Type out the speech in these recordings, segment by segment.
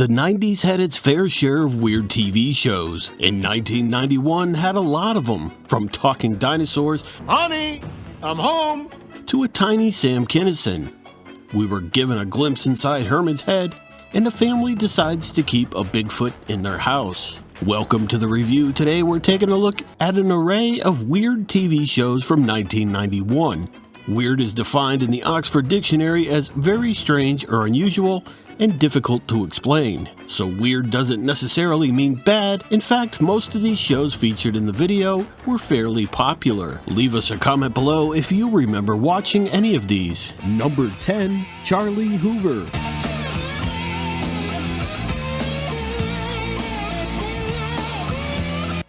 The 90s had its fair share of weird TV shows. In 1991 had a lot of them, from talking dinosaurs, Honey, I'm home, to a tiny Sam Kinison. We were given a glimpse inside Herman's Head, and the family decides to keep a Bigfoot in their house. Welcome to the review. Today we're taking a look at an array of weird TV shows from 1991. Weird is defined in the Oxford Dictionary as very strange or unusual and difficult to explain. So weird doesn't necessarily mean bad. In fact, most of these shows featured in the video were fairly popular. Leave us a comment below if you remember watching any of these. Number 10, Charlie Hoover.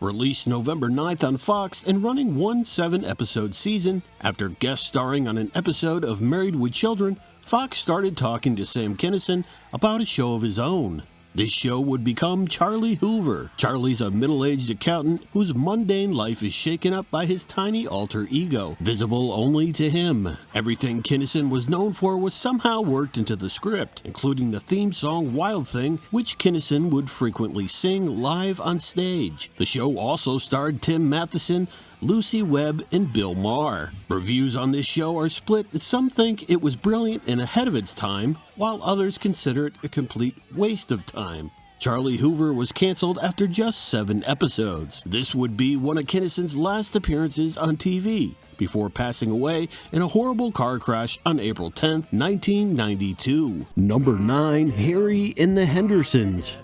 Released November 9th on Fox and running one 7-episode season, after guest starring on an episode of Married with Children, Fox started talking to Sam Kinison about a show of his own. This show would become Charlie Hoover. Charlie's a middle-aged accountant whose mundane life is shaken up by his tiny alter ego, visible only to him. Everything Kinison was known for was somehow worked into the script, including the theme song Wild Thing, which Kinison would frequently sing live on stage. The show also starred Tim Matheson, Lucy Webb, and Bill Maher. Reviews on this show are split. Some think it was brilliant and ahead of its time, while others consider it a complete waste of time. Charlie Hoover was canceled after just 7 episodes. This would be one of Kinison's last appearances on TV, before passing away in a horrible car crash on April 10, 1992. Number 9, Harry and the Hendersons.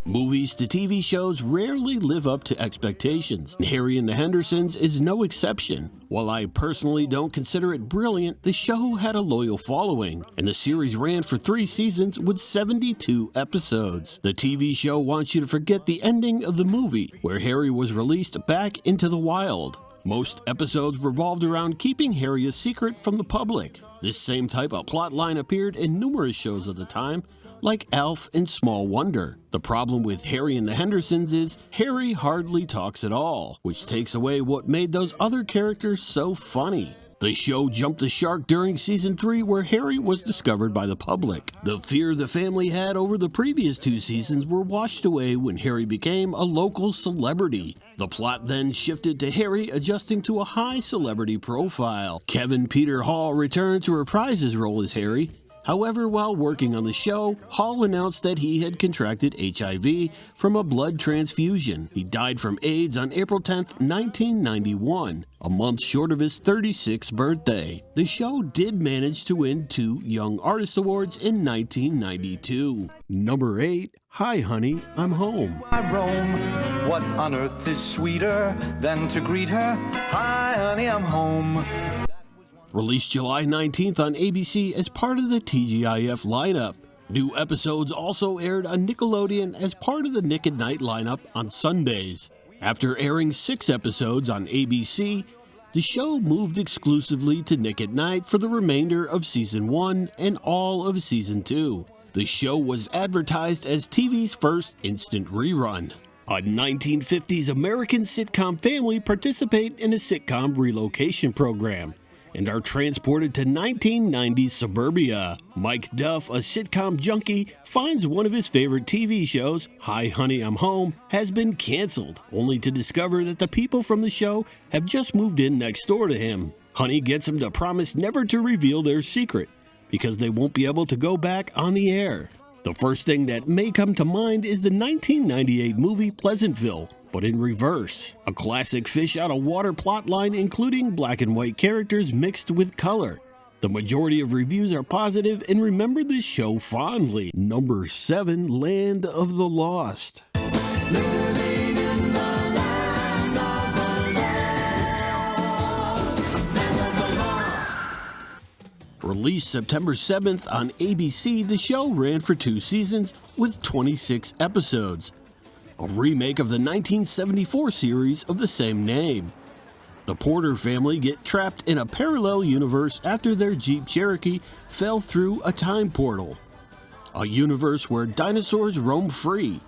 Movies to TV shows rarely live up to expectations, and Harry and the Hendersons is no exception. While I personally don't consider it brilliant, the show had a loyal following, and the series ran for 3 seasons with 72 episodes. The TV show wants you to forget the ending of the movie, where Harry was released back into the wild. Most episodes revolved around keeping Harry a secret from the public. This same type of plotline appeared in numerous shows of the time, like Alf and Small Wonder. The problem with Harry and the Hendersons is Harry hardly talks at all, which takes away what made those other characters so funny. The show jumped the shark during season 3, where Harry was discovered by the public. The fear the family had over the previous 2 seasons were washed away when Harry became a local celebrity. The plot then shifted to Harry adjusting to a high celebrity profile. Kevin Peter Hall returned to reprise his role as Harry. However, while working on the show, Hall announced that he had contracted HIV from a blood transfusion. He died from AIDS on April 10, 1991, a month short of his 36th birthday. The show did manage to win 2 Young Artist Awards in 1992. Number 8, Hi Honey, I'm Home. I roam. What on earth is sweeter than to greet her? Hi honey, I'm home. Released July 19th on ABC as part of the TGIF lineup. New episodes also aired on Nickelodeon as part of the Nick at Night lineup on Sundays. After airing 6 episodes on ABC, the show moved exclusively to Nick at Night for the remainder of Season 1 and all of Season 2. The show was advertised as TV's first instant rerun. A 1950s American sitcom family participate in a sitcom relocation program and are transported to 1990s suburbia. Mike Duff, a sitcom junkie, finds one of his favorite TV shows, Hi Honey, I'm Home, has been canceled, only to discover that the people from the show have just moved in next door to him. Honey gets him to promise never to reveal their secret, because they won't be able to go back on the air. The first thing that may come to mind is the 1998 movie Pleasantville, but in reverse. A classic fish out of water plotline including black and white characters mixed with color. The majority of reviews are positive and remember this show fondly. Number 7, Land of the Lost. Living in the land of the lost. Land of the lost. Released September 7th on ABC, the show ran for 2 seasons with 26 episodes. A remake of the 1974 series of the same name. The Porter family get trapped in a parallel universe after their Jeep Cherokee fell through a time portal. A universe where dinosaurs roam free.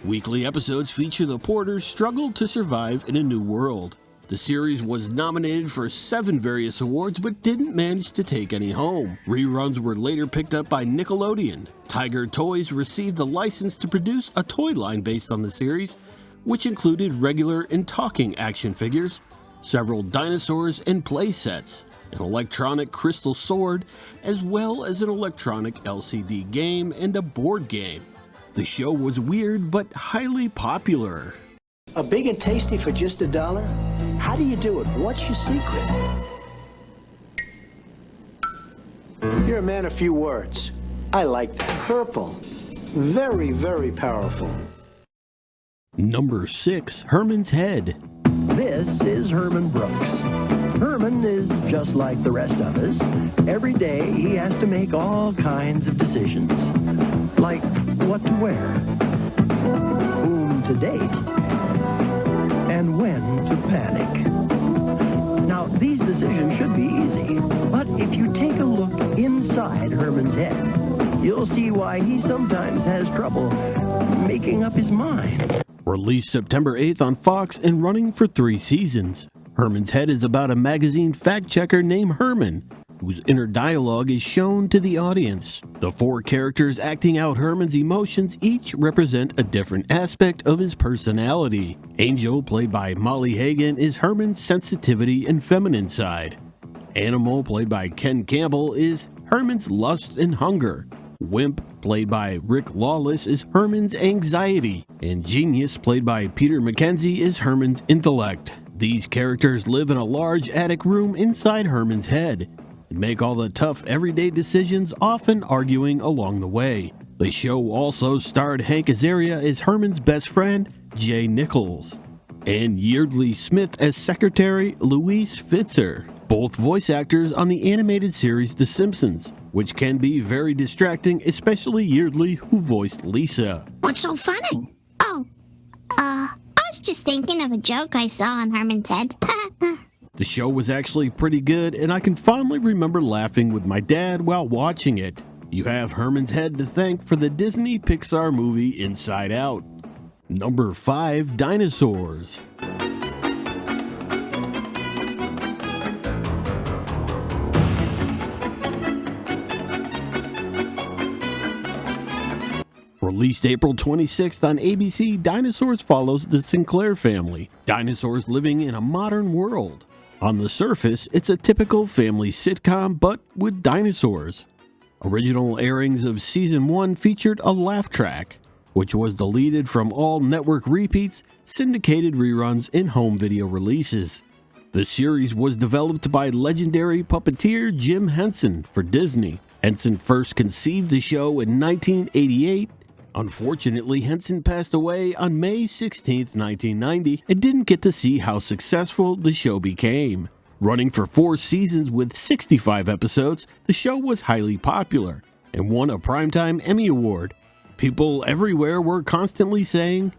Weekly episodes feature the Porters struggle to survive in a new world. The series was nominated for 7 various awards but didn't manage to take any home. Reruns were later picked up by Nickelodeon. Tiger Toys received the license to produce a toy line based on the series, which included regular and talking action figures, several dinosaurs and play sets, an electronic crystal sword, as well as an electronic LCD game and a board game. The show was weird but highly popular. A big and tasty for just $1? How do you do it? What's your secret? You're a man of few words. I like that. Purple. Very, very powerful. Number 6. Herman's Head. This is Herman Brooks. Herman is just like the rest of us. Every day he has to make all kinds of decisions. Like what to wear, whom to date, and when to panic. Now, these decisions should be easy, but if you take a look inside Herman's head, you'll see why he sometimes has trouble making up his mind. Released September 8th on Fox and running for 3 seasons. Herman's Head is about a magazine fact-checker named Herman, whose inner dialogue is shown to the audience. The 4 characters acting out Herman's emotions each represent a different aspect of his personality. Angel, played by Molly Hagan, is Herman's sensitivity and feminine side. Animal, played by Ken Campbell, is Herman's lust and hunger. Wimp, played by Rick Lawless, is Herman's anxiety. And Genius, played by Peter Mackenzie, is Herman's intellect. These characters live in a large attic room inside Herman's head and make all the tough everyday decisions, often arguing along the way. The show also starred Hank Azaria as Herman's best friend, Jay Nichols, and Yeardley Smith as secretary, Louise Fitzer, both voice actors on the animated series The Simpsons, which can be very distracting, especially Yeardley, who voiced Lisa. What's so funny? I was just thinking of a joke I saw on Herman's Head. The show was actually pretty good, and I can fondly remember laughing with my dad while watching it. You have Herman's Head to thank for the Disney Pixar movie Inside Out. Number 5. Dinosaurs. Released April 26th on ABC, Dinosaurs follows the Sinclair family, dinosaurs living in a modern world. On the surface, it's a typical family sitcom, but with dinosaurs. Original airings of Season 1 featured a laugh track, which was deleted from all network repeats, syndicated reruns, and home video releases. The series was developed by legendary puppeteer Jim Henson for Disney. Henson first conceived the show in 1988. Unfortunately, Henson passed away on May 16, 1990, and didn't get to see how successful the show became. Running for 4 seasons with 65 episodes, the show was highly popular and won a Primetime Emmy Award. People everywhere were constantly saying,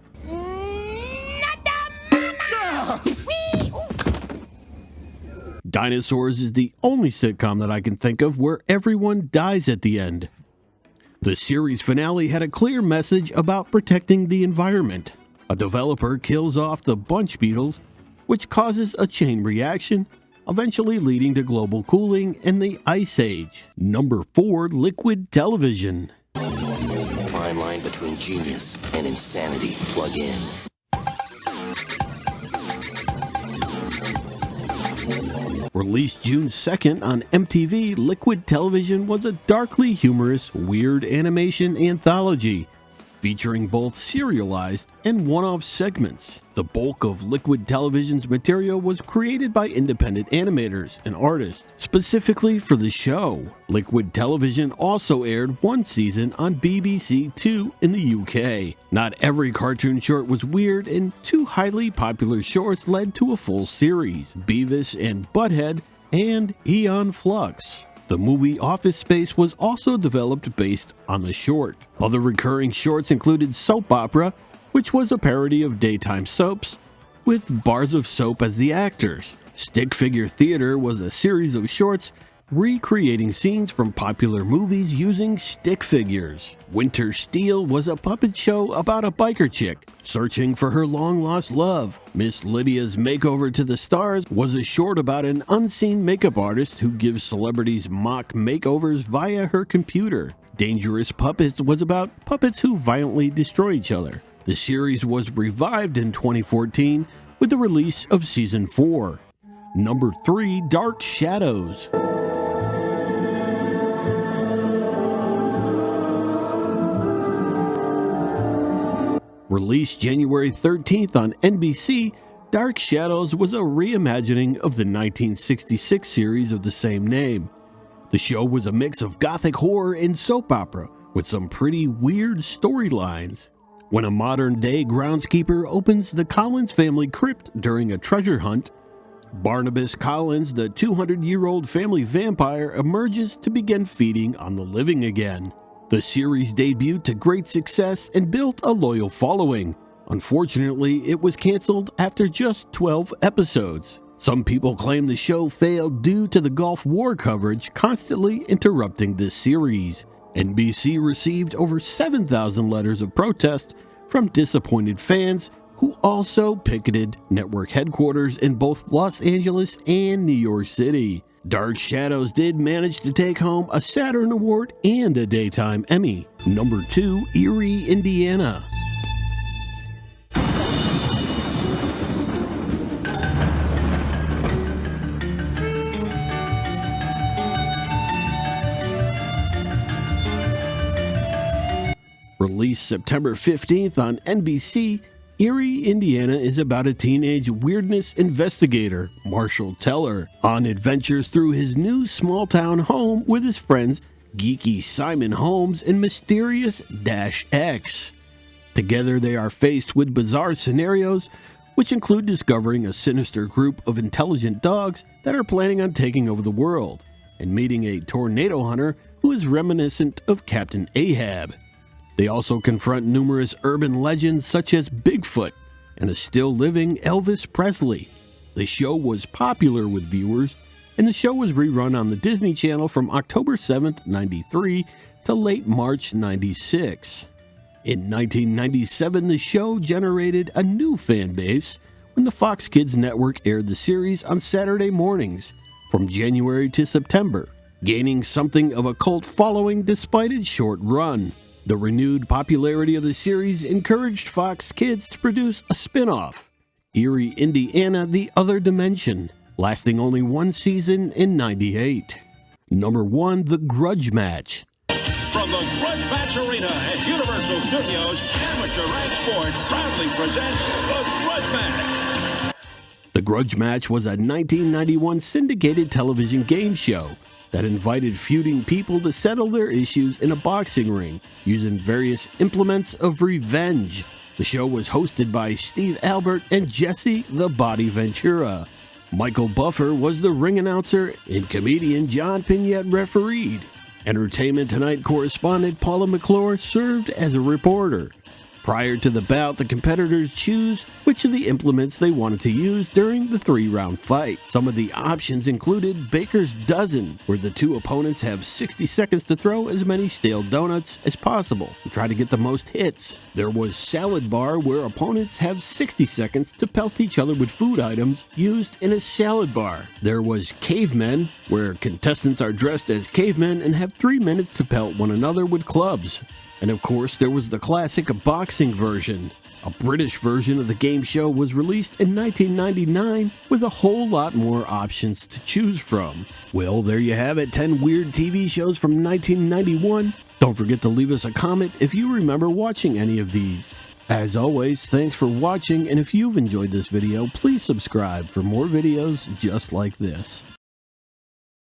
Dinosaurs is the only sitcom that I can think of where everyone dies at the end. The series finale had a clear message about protecting the environment. A developer kills off the bunch beetles, which causes a chain reaction, eventually leading to global cooling and the Ice Age. Number 4. Liquid television. Fine line between genius and insanity. Plug in. Released June 2nd on MTV, Liquid Television was a darkly humorous, weird animation anthology featuring both serialized and one-off segments. The bulk of Liquid Television's material was created by independent animators and artists, specifically for the show. Liquid Television also aired 1 season on BBC Two in the UK. Not every cartoon short was weird, and 2 highly popular shorts led to a full series, Beavis and Butthead and Aeon Flux. The movie Office Space was also developed based on the short. Other recurring shorts included Soap Opera, which was a parody of daytime soaps, with bars of soap as the actors. Stick Figure Theater was a series of shorts recreating scenes from popular movies using stick figures. Winter Steel was a puppet show about a biker chick searching for her long-lost love. Miss Lydia's Makeover to the Stars was a short about an unseen makeup artist who gives celebrities mock makeovers via her computer. Dangerous Puppets was about puppets who violently destroy each other. The series was revived in 2014 with the release of Season 4. Number 3, Dark Shadows. Released January 13th on NBC, Dark Shadows was a reimagining of the 1966 series of the same name. The show was a mix of gothic horror and soap opera, with some pretty weird storylines. When a modern-day groundskeeper opens the Collins family crypt during a treasure hunt, Barnabas Collins, the 200-year-old family vampire, emerges to begin feeding on the living again. The series debuted to great success and built a loyal following. Unfortunately, it was canceled after just 12 episodes. Some people claim the show failed due to the Gulf War coverage constantly interrupting this series. NBC received over 7,000 letters of protest from disappointed fans who also picketed network headquarters in both Los Angeles and New York City. Dark Shadows did manage to take home a Saturn Award and a Daytime Emmy. Number 2, Eerie, Indiana. Released September 15th on NBC, Eerie, Indiana is about a teenage weirdness investigator, Marshall Teller, on adventures through his new small-town home with his friends Geeky Simon Holmes and Mysterious Dash X. Together they are faced with bizarre scenarios, which include discovering a sinister group of intelligent dogs that are planning on taking over the world, and meeting a tornado hunter who is reminiscent of Captain Ahab. They also confront numerous urban legends such as Bigfoot and a still-living Elvis Presley. The show was popular with viewers, and the show was rerun on the Disney Channel from October 7th, 93 to late March 96. In 1997, the show generated a new fan base when the Fox Kids network aired the series on Saturday mornings from January to September, gaining something of a cult following despite its short run. The renewed popularity of the series encouraged Fox Kids to produce a spin-off, Eerie, Indiana: The Other Dimension, lasting only one season in '98. Number 1, The Grudge Match. From the Grudge Match Arena at Universal Studios, Amateur Rank Sports proudly presents the Grudge Match. The Grudge Match was a 1991 syndicated television game show that invited feuding people to settle their issues in a boxing ring using various implements of revenge. The show was hosted by Steve Albert and Jesse the Body Ventura. Michael Buffer was the ring announcer and comedian John Pignette refereed. Entertainment Tonight correspondent Paula McClure served as a reporter. Prior to the bout, the competitors choose which of the implements they wanted to use during the 3-round fight. Some of the options included Baker's Dozen, where the two opponents have 60 seconds to throw as many stale donuts as possible and try to get the most hits. There was Salad Bar, where opponents have 60 seconds to pelt each other with food items used in a salad bar. There was Cavemen, where contestants are dressed as cavemen and have 3 minutes to pelt one another with clubs. And of course, there was the classic boxing version. A British version of the game show was released in 1999 with a whole lot more options to choose from. Well, there you have it, 10 weird TV shows from 1991. Don't forget to leave us a comment if you remember watching any of these. As always, thanks for watching, and if you've enjoyed this video, please subscribe for more videos just like this.